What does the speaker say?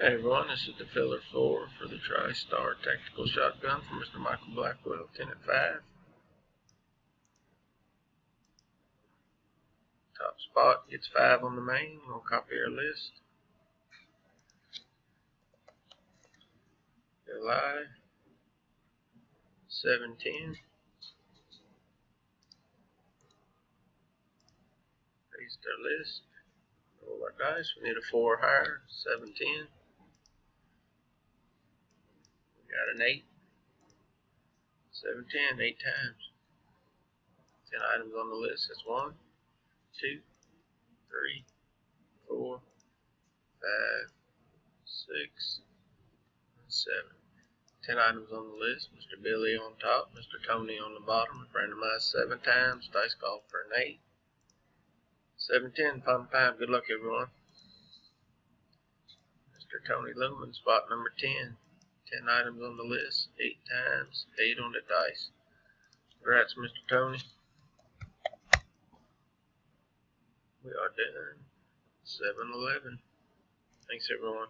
Hey everyone, this is the filler 4 for the TriStar Tactical Shotgun from Mr. Michael Blackwell, 10 at 5. Top spot gets 5 on the main. We'll copy our list. Go live. 710. Paste our list. Roll our dice. We need a 4 higher. 710. We got an 8. 710, 8 times. 10 items on the list. That's 1, 2, 3, 4, 5, 6, 7. 10 items on the list. Mr. Billy on top, Mr. Tony on the bottom. Randomized 7 times. Dice called for an 8. 710, final time. Good luck, everyone. Mr. Tony Lumen, spot number 10. 10 items on the list. 8 times. 8 on the dice. Congrats, Mr. Tony. We are done. 7-11. Thanks, everyone.